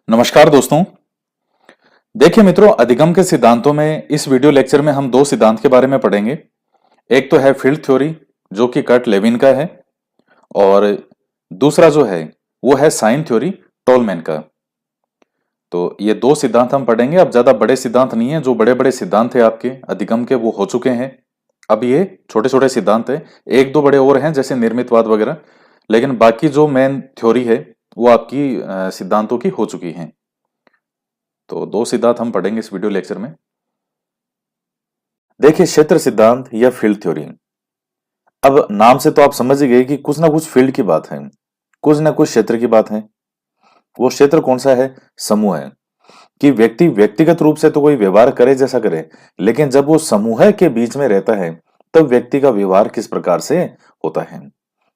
नमस्कार दोस्तों। देखिए मित्रों, अधिगम के सिद्धांतों में इस वीडियो लेक्चर में हम दो सिद्धांत के बारे में पढ़ेंगे। एक तो है फील्ड थ्योरी जो कि कर्ट लेविन का है, और दूसरा जो है वो है साइन थ्योरी टोलमैन का। तो ये दो सिद्धांत हम पढ़ेंगे। अब ज्यादा बड़े सिद्धांत नहीं है, जो बड़े बड़े सिद्धांत थे आपके अधिगम के वो हो चुके हैं। अब ये छोटे छोटे सिद्धांत है, एक दो बड़े और हैं जैसे निर्मितवाद वगैरह, लेकिन बाकी जो मेन थ्योरी है वो आपकी सिद्धांतों की हो चुकी हैं। तो दो सिद्धांत हम पढ़ेंगे इस वीडियो लेक्चर में। देखिए, क्षेत्र सिद्धांत या फील्ड थ्योरी। अब नाम से तो आप समझ ही गए कि कुछ ना कुछ फील्ड की बात है, कुछ ना कुछ क्षेत्र की बात है। वो क्षेत्र कौन सा है? समूह है। कि व्यक्ति व्यक्तिगत रूप से तो कोई व्यवहार करे जैसा करे, लेकिन जब वो समूह के बीच में रहता है तब व्यक्ति का व्यवहार किस प्रकार से होता है,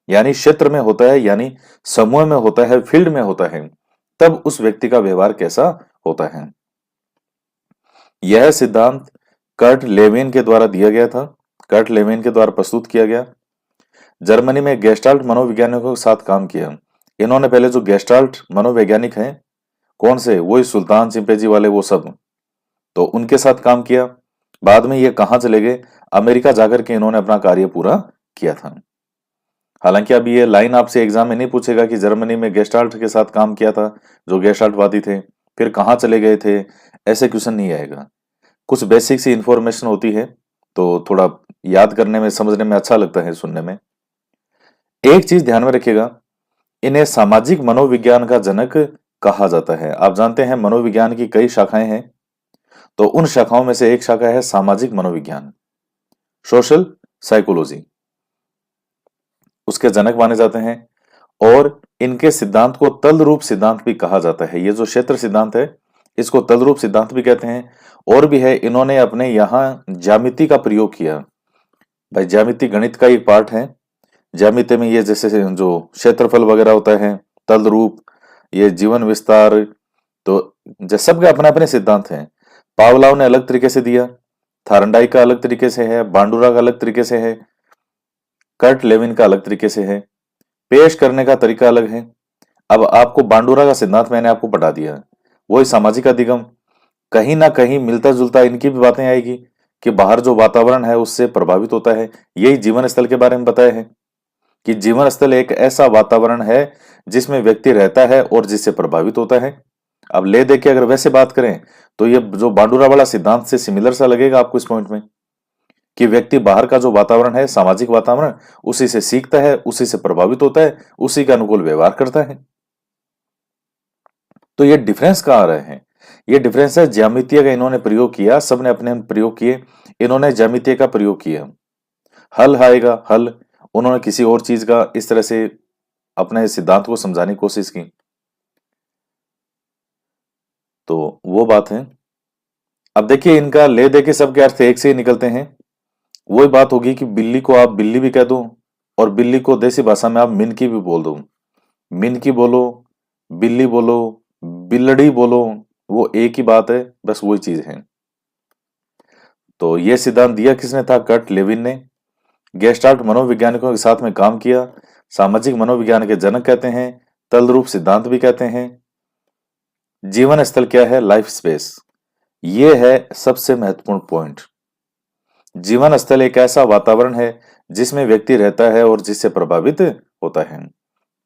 यानी क्षेत्र में होता है, यानी समूह में होता है, फील्ड में होता है, तब उस व्यक्ति का व्यवहार कैसा होता है। यह सिद्धांत कर्ट लेविन के द्वारा दिया गया था, कर्ट लेविन के द्वारा प्रस्तुत किया गया। जर्मनी में गेस्टाल्ट मनोवैज्ञानिकों के साथ काम किया। इन्होंने पहले जो गेस्टाल्ट मनोवैज्ञानिक हैं, कौन से? वही सुल्तान चिंपैंजी वाले, वो सब, तो उनके साथ काम किया। बाद में ये कहाँ चले गए? अमेरिका जाकर के इन्होंने अपना कार्य पूरा किया था। हालांकि अब ये लाइन आपसे एग्जाम में नहीं पूछेगा कि जर्मनी में गेस्टाल्ट के साथ काम किया था जो गेस्टाल्टवादी थे, फिर कहाँ चले गए थे, ऐसे क्वेश्चन नहीं आएगा। कुछ बेसिक सी इंफॉर्मेशन होती है तो थोड़ा याद करने में, समझने में अच्छा लगता है, सुनने में। एक चीज ध्यान में रखिएगा, इन्हें सामाजिक मनोविज्ञान का जनक कहा जाता है। आप जानते हैं मनोविज्ञान की कई शाखाएं हैं, तो उन शाखाओं में से एक शाखा है सामाजिक मनोविज्ञान, सोशल साइकोलॉजी, उसके जनक माने जाते हैं। और इनके सिद्धांत को तलरूप सिद्धांत भी कहा जाता है। ये जो क्षेत्र सिद्धांत है इसको तलरूप सिद्धांत भी कहते हैं। और भी है, इन्होंने अपने यहाँ ज्यामिति का प्रयोग किया। भाई, ज्यामिति गणित का एक पार्ट है। ज्यामिति में ये जैसे जो क्षेत्रफल वगैरह होता है, तल रूप, ये जीवन विस्तार, तो सबके अपने अपने सिद्धांत हैं। पावलाव ने अलग तरीके से दिया, थारंडाई का अलग तरीके से है, बांडुरा का अलग तरीके से है, कर्ट लेविन का अलग तरीके से है, पेश करने का तरीका अलग है। अब आपको बांडुरा का सिद्धांत मैंने आपको पढ़ा दिया, वही सामाजिक अधिगम। कहीं ना कहीं मिलता जुलता इनकी भी बातें आएगी कि बाहर जो वातावरण है उससे प्रभावित होता है। यही जीवन स्थल के बारे में बताया है कि जीवन स्थल एक ऐसा वातावरण है जिसमें व्यक्ति रहता है और जिससे प्रभावित होता है। अब ले दे के अगर वैसे बात करें तो ये जो बांडुरा वाला सिद्धांत से सिमिलर सा लगेगा आपको इस पॉइंट में, कि व्यक्ति बाहर का जो वातावरण है, सामाजिक वातावरण, उसी से सीखता है, उसी से प्रभावित होता है, उसी के अनुकूल व्यवहार करता है। तो ये डिफरेंस कहाँ आ रहे हैं? ये डिफरेंस है ज्यामितीय का इन्होंने प्रयोग किया, सबने अपने प्रयोग किए। इन्होंने ज्यामितीय का प्रयोग किया, हल आएगा हल, उन्होंने किसी और चीज का इस तरह से अपने सिद्धांत को समझाने की कोशिश की। तो वो बात है। अब देखिए, इनका ले दे के सबके अर्थ एक से ही निकलते हैं। वही बात होगी कि बिल्ली को आप बिल्ली भी कह दो और बिल्ली को देसी भाषा में आप मिनकी भी बोल दो। मिनकी बोलो, बिल्ली बोलो, बिल्लड़ी बोलो, वो एक ही बात है, बस वही चीज है। तो ये सिद्धांत दिया किसने था? कर्ट लेविन ने। गेस्टाल्ट मनोवैज्ञानिकों के साथ में काम किया। सामाजिक मनोविज्ञान के जनक कहते हैं, तलरूप सिद्धांत भी कहते हैं। जीवन स्थल क्या है? Life space. ये है सबसे महत्वपूर्ण पॉइंट। जीवन स्थल एक ऐसा वातावरण है जिसमें व्यक्ति रहता है और जिससे प्रभावित होता है।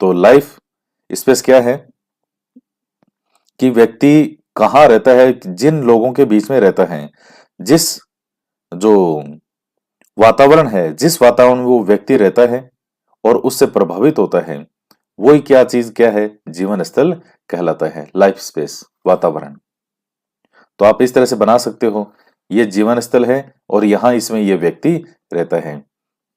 तो लाइफ स्पेस क्या है? कि व्यक्ति कहाँ रहता है, जिन लोगों के बीच में रहता है, जिस जो वातावरण है, जिस वातावरण में वो व्यक्ति रहता है और उससे प्रभावित होता है, वही क्या चीज क्या है? जीवन स्थल कहलाता है, लाइफ स्पेस, वातावरण। तो आप इस तरह से बना सकते हो, ये जीवन स्थल है और यहां इसमें ये व्यक्ति रहता है।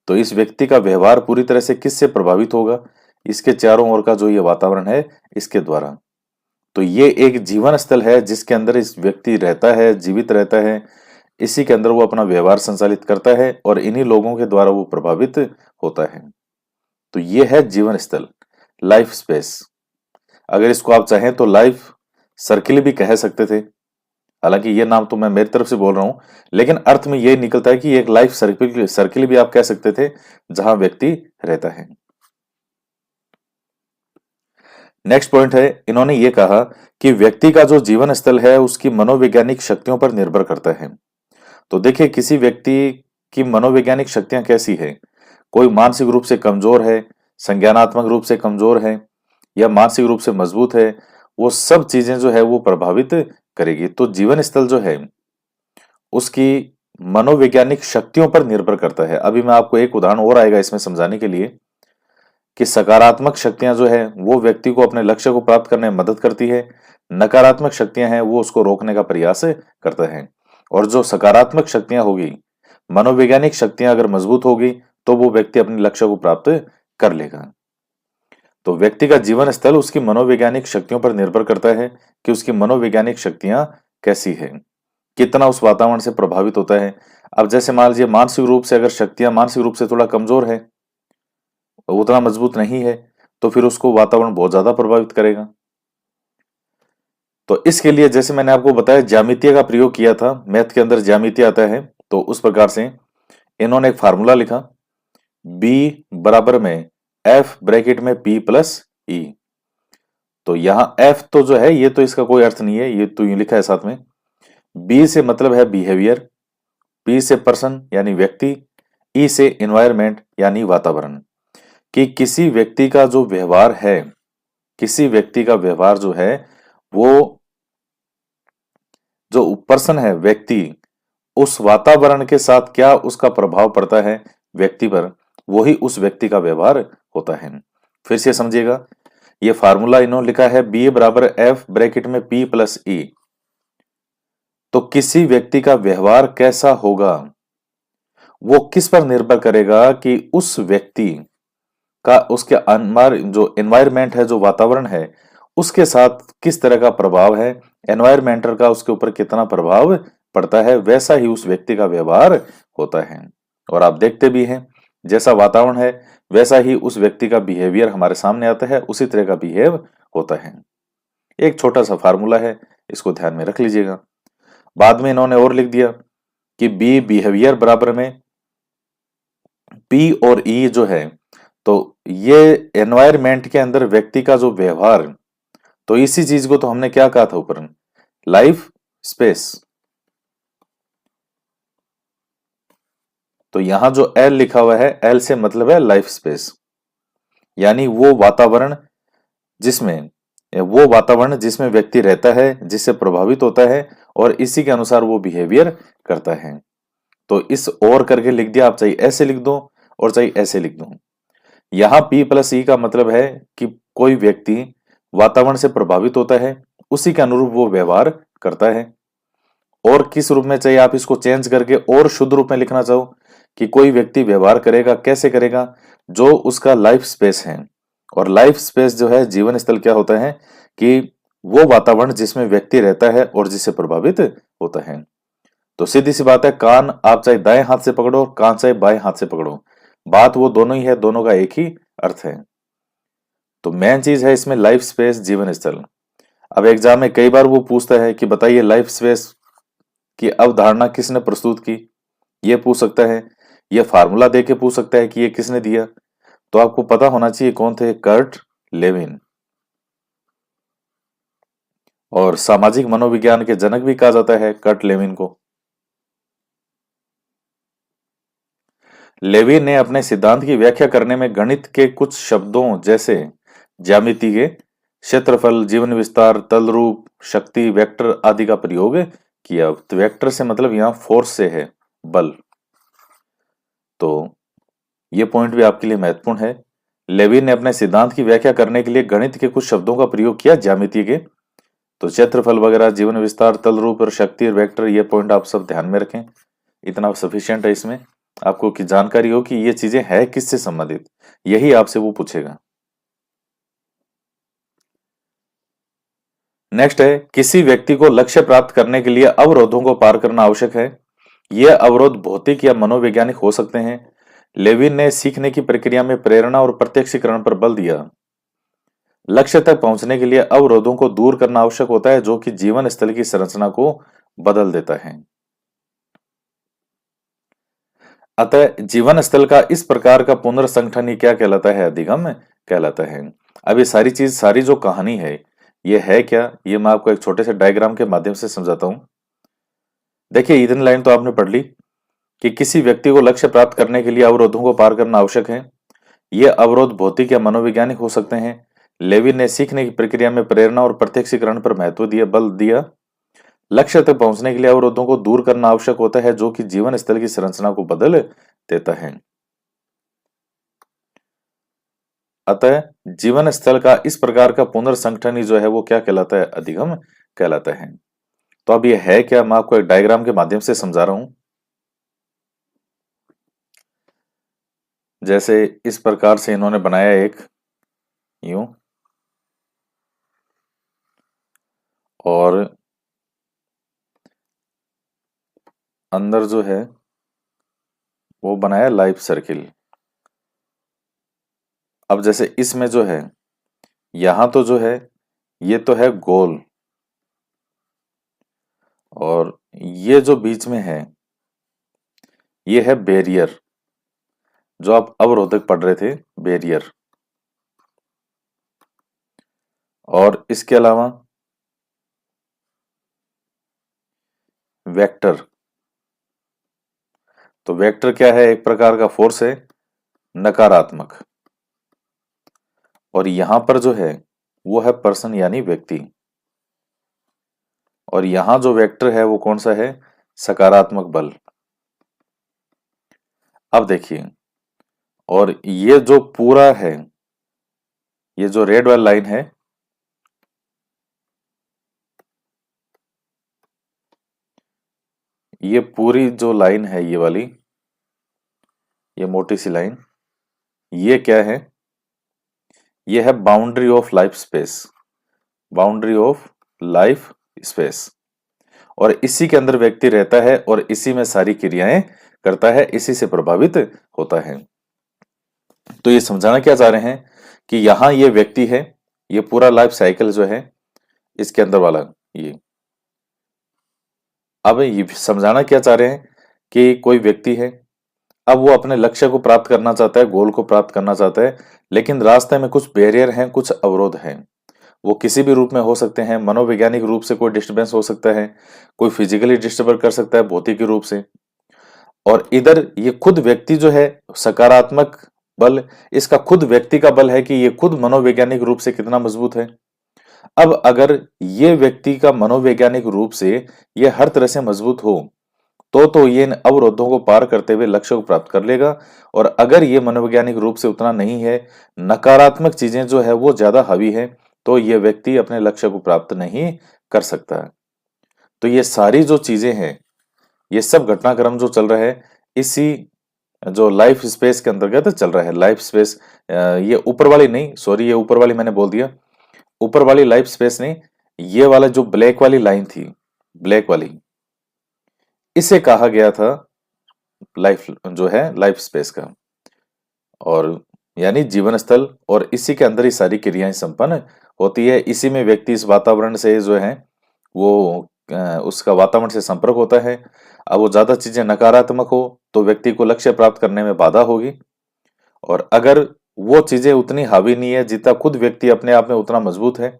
तो इस व्यक्ति का व्यवहार पूरी तरह से किससे प्रभावित होगा? इसके चारों ओर का जो ये वातावरण है, इसके द्वारा। तो ये एक जीवन स्थल है जिसके अंदर इस व्यक्ति रहता है, जीवित रहता है, इसी के अंदर वो अपना व्यवहार संचालित करता है और इन्हीं लोगों के द्वारा वो प्रभावित होता है। तो ये है जीवन स्थल, लाइफ स्पेस। अगर इसको आप चाहें तो लाइफ सर्किल भी कह सकते थे, हालांकि ये नाम तो मैं मेरी तरफ से बोल रहा हूं, लेकिन अर्थ में ये निकलता है कि एक लाइफ सर्किल सर्किल भी आप कह सकते थे जहां व्यक्ति रहता है। नेक्स्ट पॉइंट है, इन्होंने ये कहा कि व्यक्ति का जो जीवन स्तर है उसकी मनोवैज्ञानिक शक्तियों पर निर्भर करता है। तो देखिए, किसी व्यक्ति की मनोवैज्ञानिक शक्तियां कैसी है, कोई मानसिक रूप से कमजोर है, संज्ञानात्मक रूप से कमजोर है, या मानसिक रूप से मजबूत है, वो सब चीजें जो है वो प्रभावित करेगी। तो जीवन स्तर जो है उसकी मनोवैज्ञानिक शक्तियों पर निर्भर करता है। अभी मैं आपको एक उदाहरण और आएगा इसमें समझाने के लिए कि सकारात्मक शक्तियां जो है वो व्यक्ति को अपने लक्ष्य को प्राप्त करने में मदद करती है, नकारात्मक शक्तियां हैं वो उसको रोकने का प्रयास करता है। और जो सकारात्मक शक्तियां होगी, मनोवैज्ञानिक शक्तियां अगर मजबूत होगी तो वो व्यक्ति अपने लक्ष्य को प्राप्त कर लेगा। तो व्यक्ति का जीवन स्तर उसकी मनोवैज्ञानिक शक्तियों पर निर्भर करता है कि उसकी मनोवैज्ञानिक शक्तियां कैसी है, कितना उस वातावरण से प्रभावित होता है। अब जैसे मान लीजिए मानसिक रूप से अगर शक्तियां मानसिक रूप से थोड़ा कमजोर है, उतना मजबूत नहीं है, तो फिर उसको वातावरण बहुत ज्यादा प्रभावित करेगा। तो इसके लिए जैसे मैंने आपको बताया ज्यामितीय का प्रयोग किया था, मैथ के अंदर ज्यामिति आता है, तो उस प्रकार से इन्होंने एक फार्मूला लिखा, B बराबर में F ब्रैकेट में P प्लस E। तो यहां F तो जो है ये तो इसका कोई अर्थ नहीं है, ये तो यूं लिखा है साथ में। B से मतलब है बिहेवियर, P से पर्सन यानी व्यक्ति, E से इन्वायरमेंट यानी वातावरण। कि किसी व्यक्ति का जो व्यवहार है, किसी व्यक्ति का व्यवहार जो है वो, जो पर्सन है व्यक्ति, उस वातावरण के साथ क्या उसका प्रभाव पड़ता है व्यक्ति पर, वही उस व्यक्ति का व्यवहार होता है। फिर से समझिएगा, ये फार्मूला इन्होंने लिखा है बी बराबर एफ ब्रैकेट में पी प्लस ई। तो किसी व्यक्ति का व्यवहार कैसा होगा वो किस पर निर्भर करेगा कि उस व्यक्ति का उसके जो एनवायरमेंट है, जो वातावरण है, उसके साथ किस तरह का प्रभाव है, एनवायरमेंटल का उसके ऊपर कितना प्रभाव पड़ता है, वैसा ही उस व्यक्ति का व्यवहार होता है। और आप देखते भी हैं जैसा वातावरण है वैसा ही उस व्यक्ति का बिहेवियर हमारे सामने आता है, उसी तरह का बिहेव होता है। एक छोटा सा फार्मूला है, इसको ध्यान में रख लीजिएगा। बाद में इन्होंने और लिख दिया कि बी बिहेवियर बराबर में पी और ई जो है, तो ये एनवायरमेंट के अंदर व्यक्ति का जो व्यवहार, तो इसी चीज को तो हमने क्या कहा था ऊपर, लाइफ स्पेस। तो यहां जो एल लिखा हुआ है, एल से मतलब है लाइफ स्पेस, यानी वो वातावरण जिसमें व्यक्ति रहता है, जिससे प्रभावित होता है और इसी के अनुसार वो बिहेवियर करता है। तो इस और करके लिख दिया, आप चाहे ऐसे लिख दो और चाहे ऐसे लिख दो। यहां P प्लस ई का मतलब है कि कोई व्यक्ति वातावरण से प्रभावित होता है, उसी के अनुरूप वो व्यवहार करता है। और किस रूप में चाहिए आप इसको चेंज करके और शुद्ध रूप में लिखना चाहो कि कोई व्यक्ति व्यवहार करेगा, कैसे करेगा, जो उसका लाइफ स्पेस है। और लाइफ स्पेस जो है, जीवन स्थल क्या होता है कि वो वातावरण जिसमें व्यक्ति रहता है और जिससे प्रभावित होता है। तो सीधी सी बात है, कान आप चाहे दाएं हाथ से पकड़ो, कान चाहे बाएं हाथ से पकड़ो, बात वो दोनों ही है, दोनों का एक ही अर्थ है। तो मेन चीज है इसमें लाइफ स्पेस, जीवन स्थल। अब एग्जाम में कई बार वो पूछता है कि बताइए लाइफ स्पेस की अवधारणा किसने प्रस्तुत की, ये पूछ सकता है, ये फार्मूला दे के पूछ सकता है कि ये किसने दिया। तो आपको पता होना चाहिए कौन थे, कर्ट लेविन। और सामाजिक मनोविज्ञान के जनक भी कहा जाता है कर्ट लेविन को। लेविन ने अपने सिद्धांत की व्याख्या करने में गणित के कुछ शब्दों जैसे ज्यामिति के क्षेत्रफल, जीवन विस्तार, तल रूप, शक्ति, वेक्टर आदि का प्रयोग किया। तो वेक्टर से मतलब यहां फोर्स से है, बल। तो ये पॉइंट भी आपके लिए महत्वपूर्ण है। लेविन ने अपने सिद्धांत की व्याख्या करने के लिए गणित के कुछ शब्दों का प्रयोग किया ज्यामिति के। तो क्षेत्रफल वगैरह, जीवन विस्तार, तल रूप और शक्ति और वेक्टर, ये पॉइंट आप सब ध्यान में रखें। इतना सफिशिएंट है इसमें आपको की जानकारी हो कि ये चीजें है किससे संबंधित, यही आपसे वो पूछेगा। नेक्स्ट है, किसी व्यक्ति को लक्ष्य प्राप्त करने के लिए अवरोधों को पार करना आवश्यक है। यह अवरोध भौतिक या मनोवैज्ञानिक हो सकते हैं। लेविन ने सीखने की प्रक्रिया में प्रेरणा और प्रत्यक्षीकरण पर बल दिया। लक्ष्य तक पहुंचने के लिए अवरोधों को दूर करना आवश्यक होता है, जो कि जीवन स्थल की संरचना को बदल देता है। अतः जीवन स्थल का इस प्रकार का पुनर्संगठन ही क्या कहलाता है, अधिगम कहलाता है। अब ये सारी चीज, सारी जो कहानी है, ये है क्या, ये मैं आपको एक छोटे से डायग्राम के माध्यम से समझाता हूं। देखिए, इतनी लाइन तो आपने पढ़ ली कि किसी व्यक्ति को लक्ष्य प्राप्त करने के लिए अवरोधों को पार करना आवश्यक है। ये अवरोध भौतिक या मनोवैज्ञानिक हो सकते हैं। लेविन ने सीखने की प्रक्रिया में प्रेरणा और प्रत्यक्षीकरण पर महत्व दिया, बल दिया। लक्ष्य तक पहुंचने के लिए अवरोधों को दूर करना आवश्यक होता है, जो कि जीवन स्थल की संरचना को बदल देता है। अतः जीवन स्थल का इस प्रकार का पुनर्संगठन ही जो है वो क्या कहलाता है, अधिगम कहलाता है। तो अब ये है क्या, मैं आपको एक डायग्राम के माध्यम से समझा रहा हूं। जैसे इस प्रकार से इन्होंने बनाया एक यूं, और अंदर जो है वो बनाया लाइफ सर्किल। अब जैसे इसमें जो है, यहां तो जो है ये तो है गोल, और ये जो बीच में है ये है बैरियर, जो आप अवरोधक पढ़ रहे थे, बैरियर। और इसके अलावा वेक्टर। तो वेक्टर क्या है, एक प्रकार का फोर्स है, नकारात्मक। और यहां पर जो है वो है पर्सन यानी व्यक्ति, और यहां जो वेक्टर है वो कौन सा है, सकारात्मक बल। अब देखिए, और ये जो पूरा है, ये जो रेड वाली लाइन है, ये पूरी जो लाइन है ये वाली, ये मोटी सी लाइन, ये क्या है, ये है boundary of life space. Boundary of life space. और इसी के अंदर व्यक्ति रहता है और इसी में सारी क्रियाएं करता है, इसी से प्रभावित होता है। तो ये समझाना क्या चाह रहे हैं कि यहां ये व्यक्ति है, ये पूरा लाइफ साइकिल जो है इसके अंदर वाला ये। अब ये समझाना क्या चाह रहे हैं कि कोई व्यक्ति है, अब वो अपने लक्ष्य को प्राप्त करना चाहता है, गोल को प्राप्त करना चाहता है, लेकिन रास्ते में कुछ बैरियर हैं, कुछ अवरोध हैं। वो किसी भी रूप में हो सकते हैं, मनोवैज्ञानिक रूप से कोई डिस्टरबेंस हो सकता है, कोई फिजिकली डिस्टर्ब कर सकता है भौतिक रूप से, और इधर ये खुद व्यक्ति जो है सकारात्मक बल, इसका खुद व्यक्ति का बल है कि ये खुद मनोवैज्ञानिक रूप से कितना मजबूत है। अब अगर ये व्यक्ति का मनोवैज्ञानिक रूप से ये हर तरह से मजबूत हो, तो ये इन अवरोधों को पार करते हुए लक्ष्य को प्राप्त कर लेगा। और अगर ये मनोवैज्ञानिक रूप से उतना नहीं है, नकारात्मक चीजें जो है वो ज्यादा हावी है, तो ये व्यक्ति अपने लक्ष्य को प्राप्त नहीं कर सकता। तो ये सारी जो चीजें हैं, ये सब घटनाक्रम जो चल रहा है, इसी जो लाइफ स्पेस के अंतर्गत चल रहा है। लाइफ स्पेस, ये ऊपर वाली नहीं, सॉरी, ये ऊपर वाली मैंने बोल दिया, ऊपर वाली लाइफ स्पेस नहीं, ये वाला जो ब्लैक वाली लाइन थी, ब्लैक वाली, इसे कहा गया था लाइफ, जो है लाइफ स्पेस का, और यानी जीवन स्थल। और इसी के अंदर ही सारी क्रियाएं संपन्न होती है। इसी में व्यक्ति इस वातावरण से जो है वो उसका वातावरण से संपर्क होता है। अब वो ज्यादा चीजें नकारात्मक हो तो व्यक्ति को लक्ष्य प्राप्त करने में बाधा होगी, और अगर वो चीजें उतनी हावी नहीं है जितना खुद व्यक्ति अपने आप में उतना मजबूत है,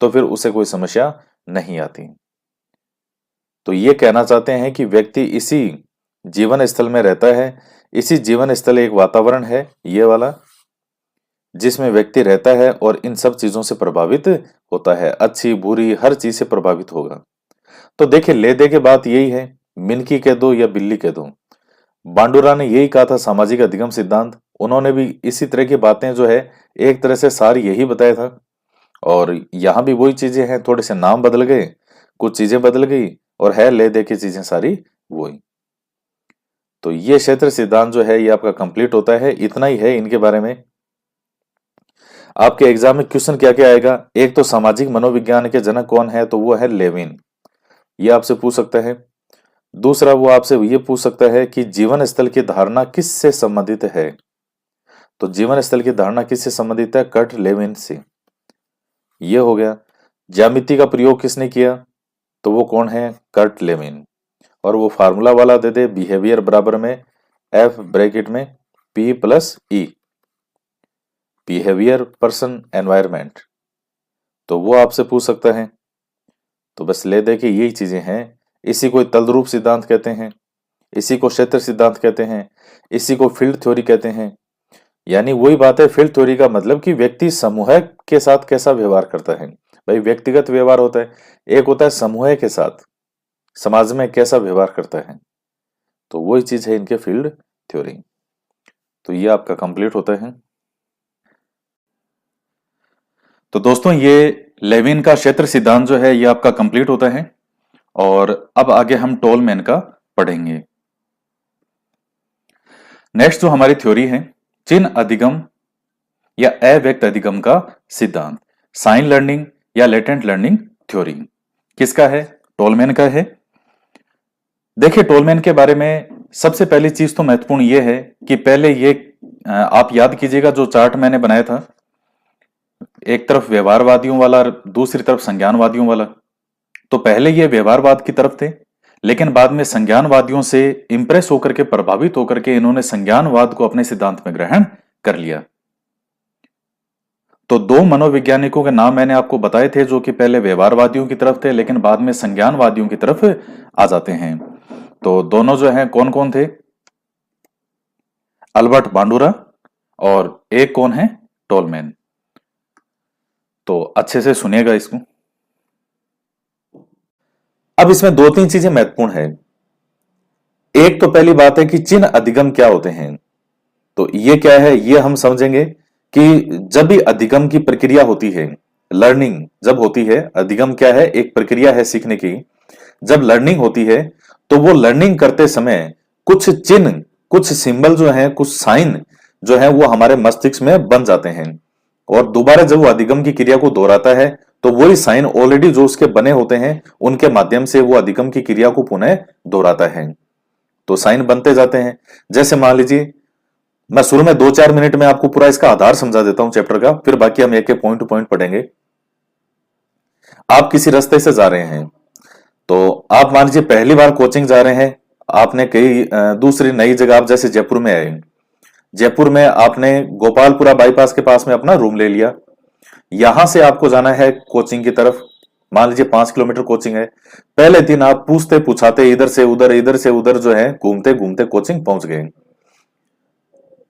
तो फिर उसे कोई समस्या नहीं आती। तो ये कहना चाहते हैं कि व्यक्ति इसी जीवन स्थल में रहता है। इसी जीवन स्थल एक वातावरण है ये वाला, जिसमें व्यक्ति रहता है और इन सब चीजों से प्रभावित होता है, अच्छी बुरी हर चीज से प्रभावित होगा। तो देखिए, ले दे के बात यही है, मिनकी कह दो या बिल्ली कह दो, बांडुरा ने यही कहा था सामाजिक अधिगम सिद्धांत। उन्होंने भी इसी तरह की बातें जो है, एक तरह से सार यही बताया था। और यहां भी वही चीजें हैं, थोड़े से नाम बदल गए, कुछ चीजें बदल गई, और है ले दे की चीजें सारी वही। तो ये क्षेत्र सिद्धांत जो है ये आपका कंप्लीट होता है। इतना ही है इनके बारे में। आपके एग्जाम में क्वेश्चन क्या क्या आएगा, एक तो सामाजिक मनोविज्ञान के जनक कौन है, तो वो है लेविन, ये आपसे पूछ सकता है। दूसरा, वो आपसे ये पूछ सकता है कि जीवन स्थल की धारणा किससे संबंधित है। तो जीवन स्थल की धारणा किससे संबंधित है, कर्ट लेविन से। ये हो गया। ज्यामिति का प्रयोग किसने किया, तो वो कौन है, कर्ट लेविन। और वो फार्मूला वाला दे दे, बिहेवियर बराबर में एफ ब्रैकेट में पी प्लस ई। बिहेवियर, पर्सन, एनवायरमेंट, तो वो आपसे पूछ सकता है। तो बस ले दे कि यही चीजें हैं। इसी को तलरूप सिद्धांत कहते हैं, इसी को क्षेत्र सिद्धांत कहते हैं, इसी को फील्ड थ्योरी कहते हैं। यानी वही बात है, फील्ड थ्योरी का मतलब कि व्यक्ति समूह के साथ कैसा व्यवहार करता है। भाई व्यक्तिगत व्यवहार होता है, एक होता है समूह के साथ, समाज में कैसा व्यवहार करता है, तो वही चीज है इनके फील्ड थ्योरी। तो ये आपका कंप्लीट होता है। तो दोस्तों ये लेविन का क्षेत्र सिद्धांत जो है ये आपका कंप्लीट होता है। और अब आगे हम टोलमैन का पढ़ेंगे। नेक्स्ट जो हमारी थ्योरी है, चिन्ह अधिगम या अव्यक्त अधिगम का सिद्धांत, साइन लर्निंग या लेटेंट लर्निंग थ्योरी। किसका है? टोलमैन का है। देखिए टोलमैन के बारे में सबसे पहली चीज तो महत्वपूर्ण यह है कि पहले ये आप याद कीजिएगा जो चार्ट मैंने बनाया था, एक तरफ व्यवहारवादियों वाला, दूसरी तरफ संज्ञानवादियों वाला। तो पहले ये व्यवहारवाद की तरफ थे, लेकिन बाद में संज्ञानवादियों से इंप्रेस होकर के, प्रभावित होकर के इन्होंने संज्ञानवाद को अपने सिद्धांत में ग्रहण कर लिया। तो दो मनोवैज्ञानिकों के नाम मैंने आपको बताए थे जो कि पहले व्यवहारवादियों की तरफ थे लेकिन बाद में संज्ञानवादियों की तरफ आ जाते हैं। तो दोनों जो हैं कौन कौन थे? अल्बर्ट बांडुरा और एक कौन है? टोलमैन। तो अच्छे से सुनिएगा इसको। अब इसमें दो तीन चीजें महत्वपूर्ण है। एक तो पहली बात है कि चिन्ह अधिगम क्या होते हैं। तो ये क्या है ये हम समझेंगे कि जब भी अधिगम की प्रक्रिया होती है, लर्निंग जब होती है, अधिगम क्या है? एक प्रक्रिया है सीखने की। जब लर्निंग होती है तो वो लर्निंग करते समय कुछ चिन्ह, कुछ सिंबल जो है, कुछ साइन जो है वो हमारे मस्तिष्क में बन जाते हैं। और दोबारा जब वो अधिगम की क्रिया को दोहराता है तो वही साइन ऑलरेडी जो उसके बने होते हैं उनके माध्यम से वो अधिगम की क्रिया को पुनः दोहराता है। तो साइन बनते जाते हैं। जैसे मान लीजिए मैं शुरू में 2-4 मिनट में आपको पूरा इसका आधार समझा देता हूं चैप्टर का, फिर बाकी हम एक एक पॉइंट टू पॉइंट पढ़ेंगे। आप किसी रास्ते से जा रहे हैं, तो आप मान लीजिए पहली बार कोचिंग जा रहे हैं, आपने कई दूसरी नई जगह, आप जैसे जयपुर में आए, जयपुर में आपने गोपालपुरा बाईपास के पास में अपना रूम ले लिया। यहां से आपको जाना है कोचिंग की तरफ, मान लीजिए 5 किलोमीटर कोचिंग है। पहले दिन आप पूछते पूछाते इधर से उधर, इधर से उधर जो है घूमते घूमते कोचिंग पहुंच गए।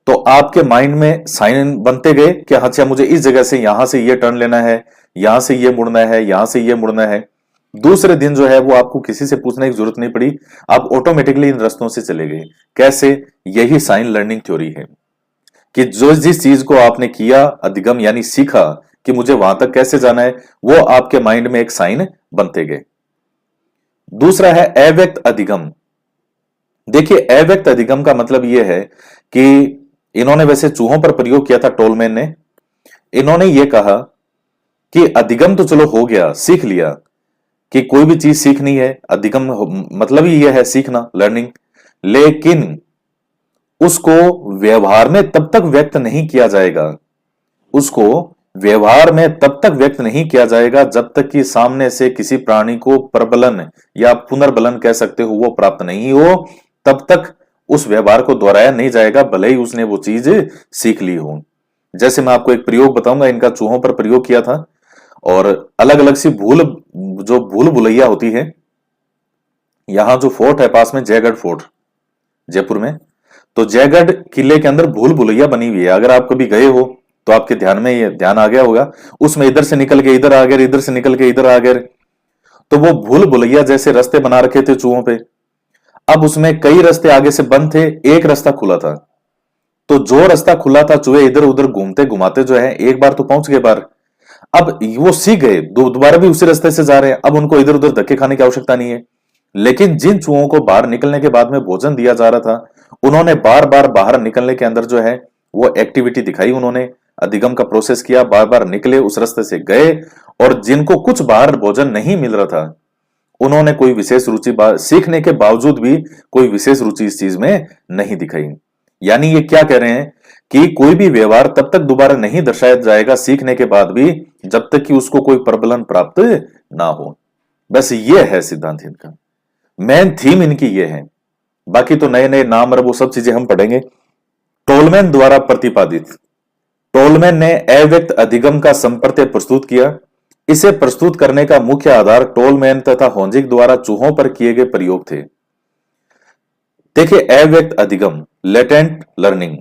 तो आपके माइंड में साइन बनते गए कि अच्छा मुझे इस जगह से यहां से ये टर्न लेना है, यहां से ये मुड़ना है, यहां से ये मुड़ना है। दूसरे दिन जो है वो आपको किसी से पूछने की जरूरत नहीं पड़ी, आप ऑटोमेटिकली इन रास्तों से चले गए। कैसे? यही साइन लर्निंग थ्योरी है कि जो जिस चीज को आपने किया, अधिगम यानी सीखा कि मुझे वहां तक कैसे जाना है, वो आपके माइंड में एक साइन बनते गए। दूसरा है अव्यक्त अधिगम। देखिए अव्यक्त अधिगम का मतलब यह है कि इन्होंने वैसे चूहों पर प्रयोग किया था टोलमैन ने। इन्होंने ये कहा कि अधिगम तो चलो हो गया, सीख लिया कि कोई भी चीज सीखनी है, अधिगम मतलब ही यह है सीखना, लर्निंग। लेकिन उसको व्यवहार में तब तक व्यक्त नहीं किया जाएगा, उसको व्यवहार में तब तक व्यक्त नहीं किया जाएगा जब तक कि सामने से किसी प्राणी को प्रबलन या पुनर्बलन कह सकते हो वो प्राप्त नहीं हो, तब तक उस व्यवहार को दोहराया नहीं जाएगा, भले ही उसने वो चीज सीख ली हो। जैसे मैं आपको एक प्रयोग बताऊंगा, इनका चूहों पर प्रयोग किया था। और अलग अलग सी भूल, जो भूल भुलैया होती है, यहां जो फोर्ट है पास में, जयगढ़ फोर्ट जयपुर में, तो जयगढ़ किले के अंदर भूल भुलैया बनी हुई है। अगर आप कभी गए हो तो आपके ध्यान में ये ध्यान आ गया होगा, उसमें इधर से निकल के इधर आ गए, इधर से निकल के इधर आ गए। तो वो भूल भुलैया जैसे रास्ते बना रखे थे चूहों पे। अब उसमें कई रास्ते आगे से बंद थे, एक रास्ता खुला था। तो जो रास्ता खुला था, चूहे इधर उधर घूमते घुमाते जो है एक बार तो पहुंच गए बाहर। अब वो सीख गए, दोबारा भी उसी रास्ते से जा रहे हैं, अब उनको इधर उधर धक्के खाने की आवश्यकता नहीं है। लेकिन जिन चूहों को बाहर निकलने के बाद में भोजन दिया जा रहा था, उन्होंने बार बार बाहर निकलने के अंदर जो है वो एक्टिविटी दिखाई, उन्होंने अधिगम का प्रोसेस किया, बार बार निकले, उस रास्ते से गए। और जिनको कुछ बाहर भोजन नहीं मिल रहा था, उन्होंने कोई विशेष रुचि, सीखने के बावजूद भी कोई विशेष रुचि इस चीज में नहीं दिखाई। यानी ये क्या कह रहे हैं कि कोई भी व्यवहार तब तक दोबारा नहीं दर्शाया जाएगा सीखने के बाद भी, जब तक कि उसको कोई प्रबलन प्राप्त ना हो। बस ये है सिद्धांत इनका, मेन थीम इनकी ये है। बाकी तो नए नए नाम और वो सब चीजें हम पढ़ेंगे। टोलमैन द्वारा प्रतिपादित टोलमैन ने अव्यक्त अधिगम का संप्रत्यय प्रस्तुत किया। इसे प्रस्तुत करने का मुख्य आधार टोलमैन तथा होजिक द्वारा चूहों पर किए गए प्रयोग थे। देखिए, अव्यक्त अधिगम, लेटेंट लर्निंग,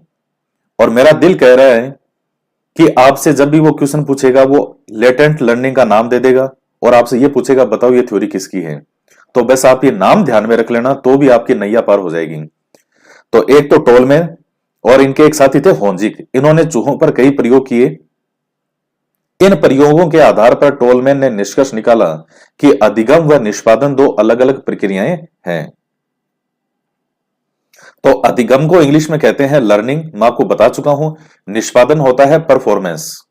और मेरा दिल कह रहा है कि आपसे जब भी वो क्वेश्चन पूछेगा वो लेटेंट लर्निंग का नाम दे देगा और आपसे ये पूछेगा बताओ ये थ्योरी किसकी है। तो बस आप ये नाम ध्यान में रख लेना तो भी आपकी नैया पार हो जाएगी। तो एक तो टोलमैन और इनके एक साथी थे होजिक, इन्होंने चूहों पर कई प्रयोग किए। इन प्रयोगों के आधार पर टोलमैन ने निष्कर्ष निकाला कि अधिगम व निष्पादन दो अलग अलग प्रक्रियाएं हैं। तो अधिगम को इंग्लिश में कहते हैं लर्निंग, मैं आपको बता चुका हूं। निष्पादन होता है परफॉर्मेंस,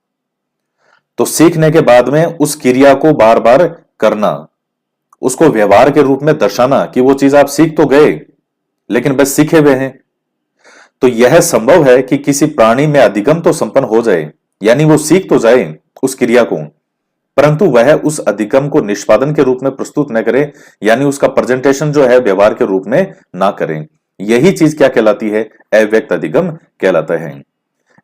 तो सीखने के बाद में उस क्रिया को बार बार करना, उसको व्यवहार के रूप में दर्शाना कि वो चीज आप सीख तो गए लेकिन बस सीखे हुए हैं। तो यह संभव है कि किसी प्राणी में अधिगम तो संपन्न हो जाए, यानी वो सीख तो जाए उस क्रिया को, परंतु वह उस अधिगम को निष्पादन के रूप में प्रस्तुत न करे, यानी उसका प्रेजेंटेशन जो है व्यवहार के रूप में ना करें। यही चीज क्या कहलाती है? अव्यक्त अधिगम कहलाता है।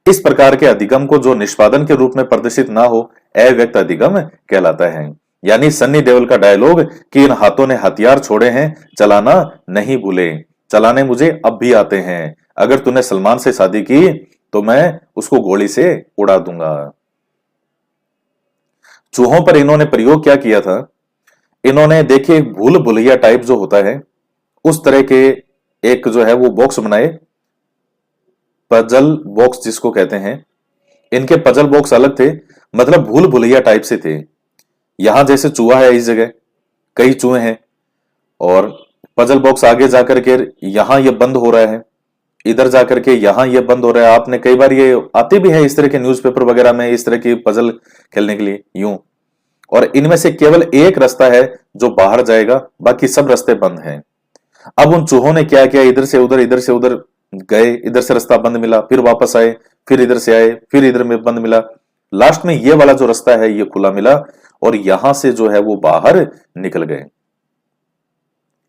इस प्रकार के अधिगम को जो निष्पादन के रूप में प्रदर्शित ना हो, अव्यक्त अधिगम कहलाता है। यानी सन्नी देओल का डायलॉग कि इन हाथों ने हथियार छोड़े हैं, चलाना नहीं भूले, चलाने मुझे अब भी आते हैं, अगर तूने सलमान से शादी की तो मैं उसको गोली से उड़ा दूंगा। चूहों पर इन्होंने प्रयोग क्या किया था? इन्होंने देखिए भूल भुलैया टाइप जो होता है उस तरह के एक जो है वो बॉक्स बनाए, पजल बॉक्स जिसको कहते हैं। इनके पजल बॉक्स अलग थे, मतलब भूल भुलैया टाइप से थे। यहां जैसे चूहा है, इस जगह कई चूहे हैं, और पजल बॉक्स आगे जाकर के यहां ये बंद हो रहा है, इधर जाकर के यहां ये बंद हो रहा है। आपने कई बार ये आते भी है इस तरह के न्यूज़पेपर वगैरह में, इस तरह की पजल खेलने के लिए यूं, और इनमें से केवल एक रास्ता है जो बाहर जाएगा, बाकी सब रास्ते बंद हैं। अब उन चूहों ने क्या किया, इधर से उधर, इधर से उधर गए, इधर से रास्ता बंद मिला, फिर वापस आए, फिर इधर से आए, फिर इधर में बंद मिला, लास्ट में ये वाला जो रास्ता है ये खुला मिला, और यहां से जो है वो बाहर निकल गए।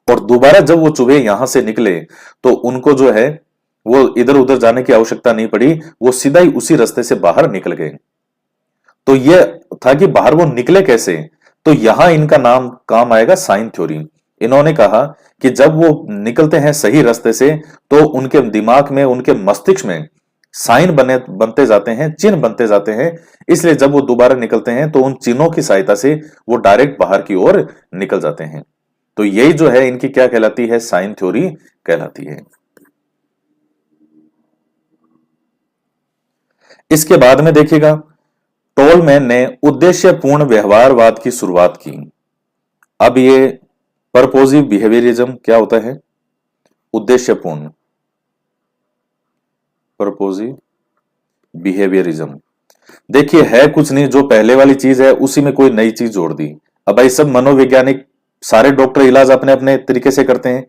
और दोबारा जब वो चूहे यहां से निकले तो उनको जो है वो इधर उधर जाने की आवश्यकता नहीं पड़ी, वो सीधा ही उसी रास्ते से बाहर निकल गए। तो ये था कि बाहर वो निकले कैसे, तो यहां इनका नाम काम आएगा साइन थ्योरी। इन्होंने कहा कि जब वो निकलते हैं सही रास्ते से तो उनके दिमाग में, उनके मस्तिष्क में साइन बनते जाते हैं, चिन्ह बनते जाते हैं, इसलिए जब वो दोबारा निकलते हैं तो उन चिन्हों की सहायता से वो डायरेक्ट बाहर की ओर निकल जाते हैं। तो यही जो है इनकी क्या कहलाती है? साइन थ्योरी कहलाती है। इसके बाद में देखिएगा, टोलमैन ने उद्देश्यपूर्ण व्यवहारवाद की शुरुआत की। अब ये परपोजिव बिहेवियरिज्म क्या होता है? उद्देश्यपूर्ण, परपोजिव बिहेवियरिज्म। देखिए है कुछ नहीं, जो पहले वाली चीज है उसी में कोई नई चीज जोड़ दी। अब भाई सब मनोवैज्ञानिक, सारे डॉक्टर इलाज अपने अपने तरीके से करते हैं,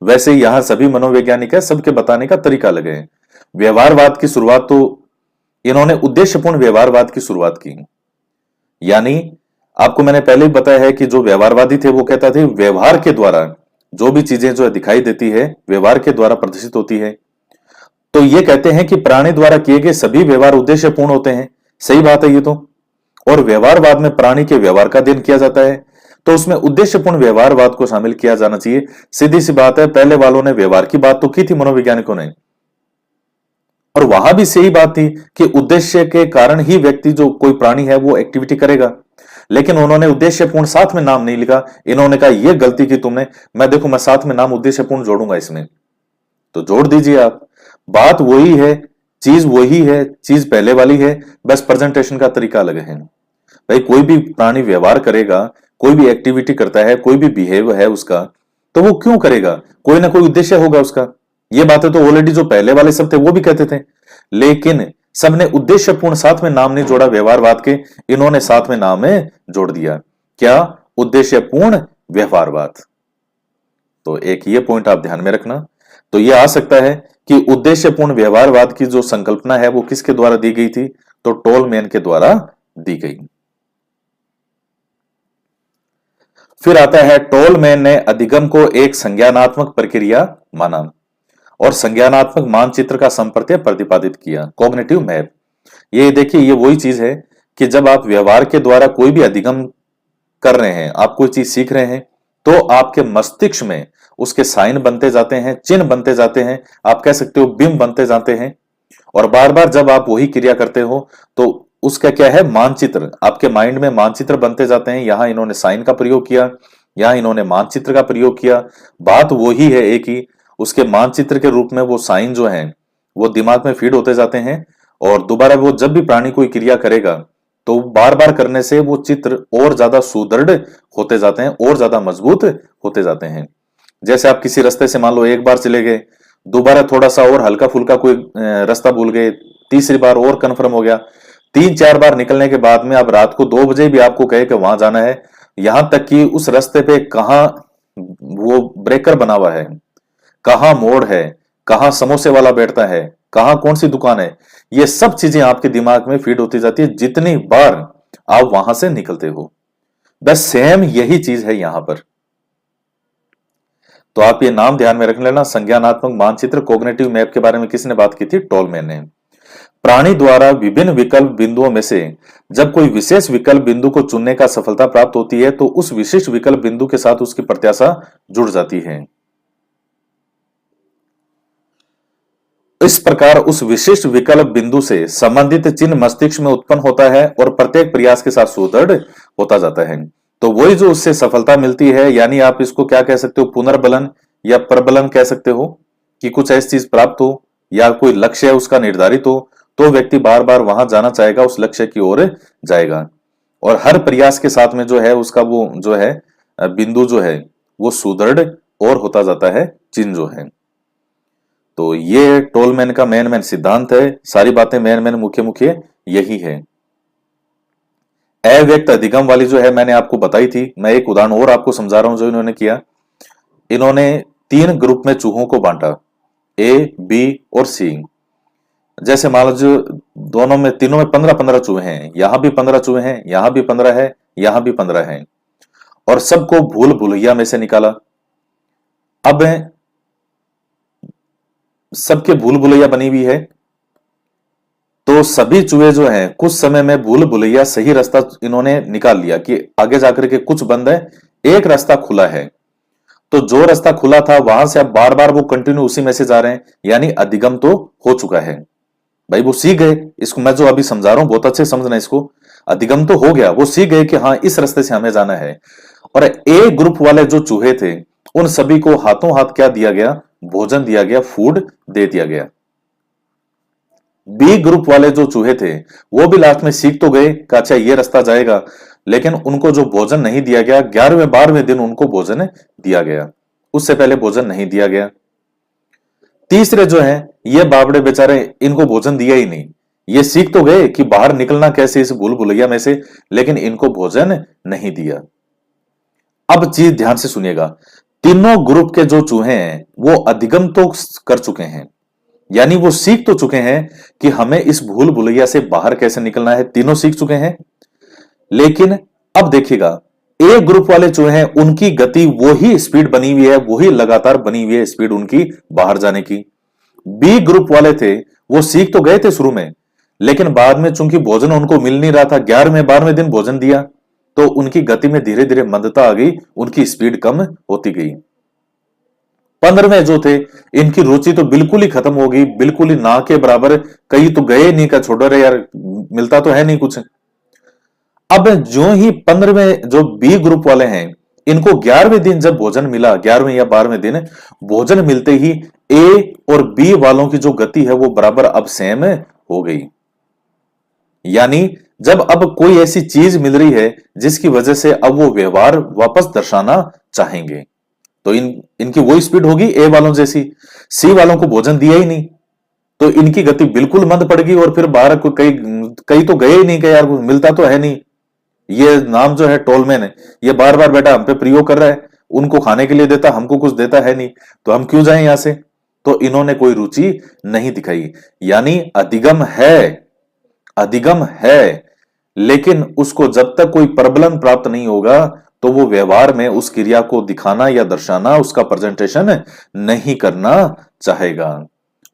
वैसे ही यहां सभी मनोवैज्ञानिक है, सबके बताने का तरीका अलग है। व्यवहारवाद की शुरुआत तो इन्होंने उद्देश्यपूर्ण व्यवहारवाद की शुरुआत की। यानी आपको मैंने पहले ही बताया है कि जो व्यवहारवादी थे वो कहता थे व्यवहार के द्वारा जो भी चीजें जो दिखाई देती है व्यवहार के द्वारा प्रदर्शित होती है। तो ये कहते हैं कि प्राणी द्वारा किए गए सभी व्यवहार उद्देश्यपूर्ण होते हैं। सही बात है ये तो। और व्यवहारवाद में प्राणी के व्यवहार का अध्ययन किया जाता है, तो उसमें उद्देश्यपूर्ण व्यवहारवाद को शामिल किया जाना चाहिए। सीधी सी बात है, पहले वालों ने व्यवहार की बात तो की थी मनोवैज्ञानिकों ने, और वहां भी सही बात थी कि उद्देश्य के कारण ही व्यक्ति, जो कोई प्राणी है, वो एक्टिविटी करेगा। लेकिन उन्होंने उद्देश्यपूर्ण साथ में नाम नहीं लिखा। इन्होंने कहा यह गलती की तुमने, मैं देखो मैं साथ में नाम उद्देश्यपूर्ण जोड़ूंगा इसमें, तो जोड़ दीजिए आप। बात वही है, चीज वही है, चीज पहले वाली है, बस प्रेजेंटेशन का तरीका अलग है। भाई कोई भी प्राणी व्यवहार करेगा, कोई भी एक्टिविटी करता है, कोई भी बिहेव है उसका, तो वो क्यों करेगा? कोई ना कोई उद्देश्य होगा उसका। ये बातें तो ऑलरेडी जो पहले वाले सब थे वो भी कहते थे, लेकिन सबने उद्देश्यपूर्ण साथ में नाम नहीं जोड़ा व्यवहारवाद के, इन्होंने साथ में नाम में जोड़ दिया क्या? उद्देश्यपूर्ण व्यवहारवाद। तो एक ये पॉइंट आप ध्यान में रखना। तो ये आ सकता है कि उद्देश्यपूर्ण व्यवहारवाद की जो संकल्पना है वो किसके द्वारा दी गई थी? तो टोलमैन के द्वारा दी गई। फिर आता है, टोलमैन ने अधिगम को एक संज्ञानात्मक प्रक्रिया माना और संज्ञानात्मक मानचित्र का संप्रत्यय प्रतिपादित किया, कॉग्निटिव मैप। ये देखिए, ये वही चीज है कि जब आप व्यवहार के द्वारा कोई भी अधिगम कर रहे हैं, आप कोई चीज सीख रहे हैं, तो आपके मस्तिष्क में उसके साइन बनते जाते हैं, चिन्ह बनते जाते हैं, आप कह सकते हो बिंब बनते जाते हैं। और बार बार जब आप वही क्रिया करते हो तो उसका क्या है, मानचित्र आपके माइंड में मानचित्र बनते जाते हैं। यहां इन्होंने साइन का प्रयोग किया, यहां इन्होंने मानचित्र का प्रयोग किया। बात वही है एक ही, उसके मानचित्र के रूप में वो साइन जो है वो दिमाग में फीड होते जाते हैं। और दोबारा वो जब भी प्राणी कोई क्रिया करेगा तो बार बार करने से वो चित्र और ज्यादा सुदृढ़ होते जाते हैं, और ज्यादा मजबूत होते जाते हैं। जैसे आप किसी रास्ते से मान लो एक बार चले गए, दोबारा थोड़ा सा और हल्का फुल्का कोई रास्ता भूल गए, तीसरी बार और कंफर्म हो गया, 3-4 बार निकलने के बाद में अब रात को 2 बजे भी आपको कहे कि वहां जाना है, यहां तक कि उस रास्ते पे कहाँ वो ब्रेकर बना हुआ है, कहाँ मोड़ है, कहाँ समोसे वाला बैठता है, कहाँ कौन सी दुकान है, ये सब चीजें आपके दिमाग में फीड होती जाती है जितनी बार आप वहां से निकलते हो। बस सेम यही चीज है यहां पर। तो आप ये नाम ध्यान में रख लेना, संज्ञानात्मक मानचित्र कॉग्निटिव मैप के बारे में किसने बात की थी, टोलमैन ने। प्राणी द्वारा विभिन्न विकल्प बिंदुओं में से जब कोई विशेष विकल्प बिंदु को चुनने का सफलता प्राप्त होती है तो उस विशिष्ट विकल्प बिंदु के साथ उसकी प्रत्याशा जुड़ जाती है। इस प्रकार उस विशिष्ट विकल्प बिंदु से संबंधित चिन्ह मस्तिष्क में उत्पन्न होता है और प्रत्येक प्रयास के साथ सुदृढ़ होता जाता है। तो वही जो उससे सफलता मिलती है, यानी आप इसको क्या कह सकते हो, पुनर्बलन या प्रबलन कह सकते हो, कि कुछ ऐसी चीज प्राप्त हो या कोई लक्ष्य है उसका निर्धारित हो तो व्यक्ति बार बार वहां जाना चाहेगा, उस लक्ष्य की ओर जाएगा। और हर प्रयास के साथ में जो है उसका वो जो है बिंदु जो है वो सुदृढ़ और होता जाता है, चिन्ह जो है। तो ये टोलमैन का मेन सिद्धांत है, सारी बातें मेन मुख्य मुख्य यही है। अव्यक्त अधिगम वाली जो है मैंने आपको बताई थी, मैं एक उदाहरण और आपको समझा रहा हूं जो इन्होंने किया। इन्होंने 3 ग्रुप में चूहों को बांटा, ए, बी और सी। जैसे मान लो दोनों में, तीनों में 15-15 चूहे हैं, यहां भी 15 चूहे हैं, यहां भी 15 है, यहां भी 15 है, और सबको भूल भुलैया में से निकाला। अब सबके भूल भुलैया बनी हुई है, तो सभी चूहे जो हैं कुछ समय में भूल भुलैया सही रास्ता इन्होंने निकाल लिया कि आगे जाकर के कुछ बंद है, एक रास्ता खुला है। तो जो रास्ता खुला था वहां से अब बार बार वो कंटिन्यू उसी में से जा रहे हैं, यानी अधिगम तो हो चुका है भाई, वो सीख गए। इसको मैं जो अभी समझा रहा हूं बहुत अच्छे समझना इसको, अधिगम तो हो गया, वो सीख गए कि हाँ इस रास्ते से हमें जाना है। और ए ग्रुप वाले जो चूहे थे उन सभी को हाथों हाथ क्या दिया गया, भोजन दिया गया, फूड दे दिया गया। बी ग्रुप वाले जो चूहे थे वो भी लास्ट में सीख तो गए कि अच्छा ये रास्ता जाएगा, लेकिन उनको जो भोजन नहीं दिया गया, 11वें-12वें दिन उनको भोजन दिया गया, उससे पहले भोजन नहीं दिया गया। तीसरे जो हैं ये बावड़े बेचारे, इनको भोजन दिया ही नहीं, ये सीख तो गए कि बाहर निकलना कैसे इस भूल भुलैया में से, लेकिन इनको भोजन नहीं दिया। अब चीज ध्यान से सुनिएगा, तीनों ग्रुप के जो चूहे हैं वो अधिगम तो कर चुके हैं, यानी वो सीख तो चुके हैं कि हमें इस भूल भुलैया से बाहर कैसे निकलना है, तीनों सीख चुके हैं। लेकिन अब देखिएगा, ए ग्रुप वाले चूहे हैं उनकी गति वही स्पीड बनी हुई है, वही लगातार बनी हुई है स्पीड उनकी बाहर जाने की। बी ग्रुप वाले थे वो सीख तो गए थे शुरू में, लेकिन बाद में चूंकि भोजन उनको मिल नहीं रहा था, 11वें-12वें दिन भोजन दिया तो उनकी गति में धीरे धीरे मंदता आ गई, उनकी स्पीड कम होती गई। 15वें जो थे इनकी रुचि तो बिल्कुल ही खत्म हो गई, बिल्कुल ही ना के बराबर, कई तो गए नहीं, का छोड़ो रे यार, मिलता तो है नहीं कुछ। अब जो ही 15वें जो बी ग्रुप वाले हैं इनको 11वें दिन जब भोजन मिला, 11वें या 12वें दिन भोजन मिलते ही ए और बी वालों की जो गति है वो बराबर अब सेम हो गई। यानी जब अब कोई ऐसी चीज मिल रही है जिसकी वजह से अब वो व्यवहार वापस दर्शाना चाहेंगे, तो इनकी वही स्पीड होगी ए वालों जैसी। सी वालों को भोजन दिया ही नहीं तो इनकी गति बिल्कुल मंद पड़ गई, और फिर बाहर कई कई तो गए ही नहीं, कि यार मिलता तो है नहीं। ये नाम जो है टोलमैन है, ये बार बार बेटा हम पे प्रयोग कर रहा है, उनको खाने के लिए देता, हमको कुछ देता है नहीं, तो हम क्यों जाएं यहां से। तो इन्होंने कोई रुचि नहीं दिखाई, यानी अधिगम है, अधिगम है, लेकिन उसको जब तक कोई प्रबलन प्राप्त नहीं होगा तो वो व्यवहार में उस क्रिया को दिखाना या दर्शाना, उसका प्रेजेंटेशन नहीं करना चाहेगा।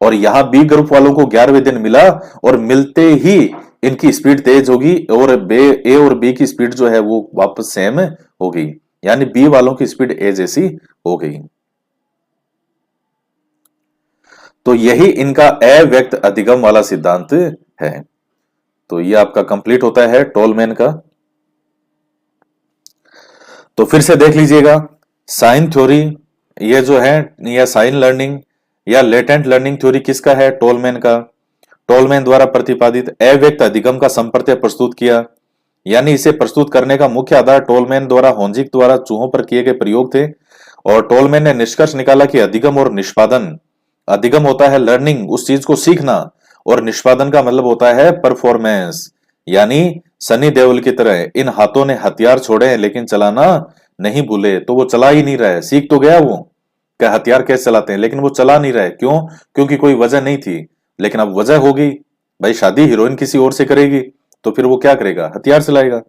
और यहां बी ग्रुप वालों को 11वें दिन मिला और मिलते ही इनकी स्पीड तेज होगी और ए और बी की स्पीड जो है वो वापस सेम हो गई, यानी बी वालों की स्पीड ए जैसी हो गई। तो यही इनका अव्यक्त अधिगम वाला सिद्धांत है। तो ये आपका कंप्लीट होता है टोलमैन का। तो फिर से देख लीजिएगा, साइन थ्योरी ये जो है, या साइन लर्निंग या लेटेंट लर्निंग थ्योरी किसका है? टोलमैन का। टोलमैन द्वारा प्रतिपादित अव्यक्त अधिगम का संप्रत्यय प्रस्तुत किया, यानी इसे प्रस्तुत करने का मुख्य आधार टोलमैन द्वारा होंजिक द्वारा चूहों पर किए गए प्रयोग थे। और टोलमैन ने निष्कर्ष निकाला कि अधिगम और निष्पादन, अधिगम होता है लर्निंग, उस चीज को सीखना, और निष्पादन का मतलब होता है परफॉर्मेंस। यानी सनी देओल की तरह इन हाथों ने हथियार छोड़े हैं लेकिन चलाना नहीं भूले। तो वो चला ही नहीं रहा है, सीख तो गया वो क्या हथियार कैसे चलाते हैं, लेकिन वो चला नहीं रहा है। क्यों? क्योंकि कोई वजह नहीं थी, लेकिन अब वजह होगी। भाई शादी हीरोइन किसी और से करेगी तो फिर वो क्या करेगा? हथियार चलाएगा।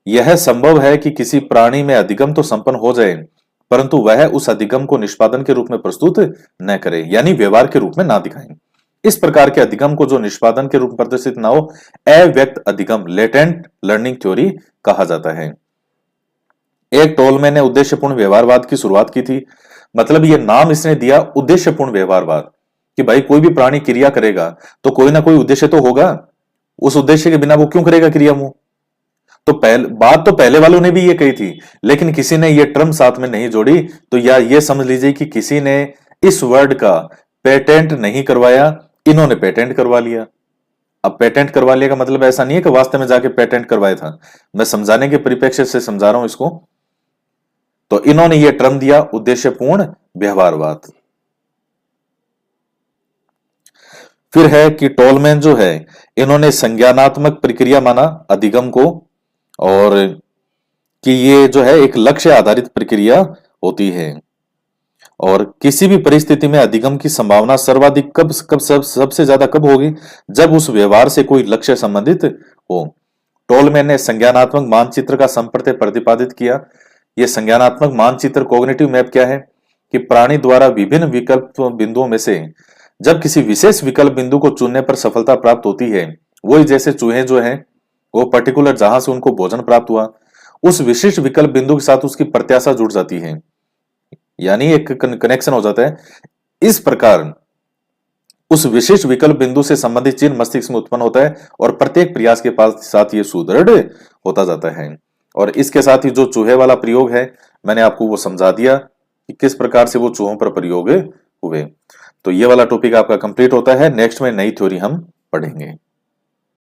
यह संभव है कि किसी प्राणी में अधिगम तो संपन्न हो जाए, परंतु वह उस अधिगम को निष्पादन के रूप में प्रस्तुत न करे, यानी व्यवहार के रूप में ना दिखाएं। इस प्रकार के अधिगम को जो निष्पादन के रूप में प्रदर्शित ना हो, अव्यक्त अधिगम, लेटेंट लर्निंग थ्योरी कहा जाता है। एक टोलमैन ने उद्देश्यपूर्ण व्यवहारवाद की शुरुआत की थी। मतलब ये नाम इसने दिया उद्देश्यपूर्ण व्यवहारवाद, कि भाई कोई भी प्राणी क्रिया करेगा तो कोई ना कोई उद्देश्य तो होगा, उस उद्देश्य के बिना वो क्यों करेगा क्रिया? मुंह तो बात तो पहले वालों ने भी ये कही थी, लेकिन किसी ने ये टर्म साथ में नहीं जोड़ी। तो या ये समझ लीजिए कि किसी ने इस वर्ड का पेटेंट नहीं करवाया, इन्होंने पेटेंट करवा लिया। अब पेटेंट करवा लिया का मतलब ऐसा नहीं है कि वास्तव में जाके पेटेंट करवाया था, मैं समझाने के परिप्रेक्ष्य से समझा रहा हूं इसको। तो इन्होंने ये टर्म दिया उद्देश्यपूर्ण व्यवहारवाद। फिर है कि टोलमैन जो है, इन्होंने संज्ञानात्मक प्रक्रिया माना अधिगम को, और कि ये जो है एक लक्ष्य आधारित प्रक्रिया होती है, और किसी भी परिस्थिति में अधिगम की संभावना सर्वाधिक सबसे ज्यादा कब होगी? जब उस व्यवहार से कोई लक्ष्य संबंधित हो। टोलमैन ने संज्ञानात्मक मानचित्र का संप्रत्यय प्रतिपादित किया। यह संज्ञानात्मक मानचित्र कॉग्निटिव मैप क्या है? कि प्राणी द्वारा विभिन्न विकल्प बिंदुओं में से जब किसी विशेष विकल्प बिंदु को चुनने पर सफलता प्राप्त होती है, वही जैसे चूहे जो हैं वो पर्टिकुलर जहां से उनको भोजन प्राप्त हुआ, उस विशिष्ट विकल्प बिंदु के साथ उसकी प्रत्याशा जुड़ जाती है, यानी एक कनेक्शन हो जाता है। इस प्रकार उस विशिष्ट विकल्प बिंदु से संबंधित चिन्ह मस्तिष्क में उत्पन्न होता है और प्रत्येक प्रयास के साथ ये सुदृढ़ होता जाता है। और इसके साथ ही जो चूहे वाला प्रयोग है, मैंने आपको वो समझा दिया कि किस प्रकार से वो चूहों पर प्रयोग हुए। तो ये वाला टॉपिक आपका कंप्लीट होता है। नेक्स्ट में नई थ्योरी हम पढ़ेंगे।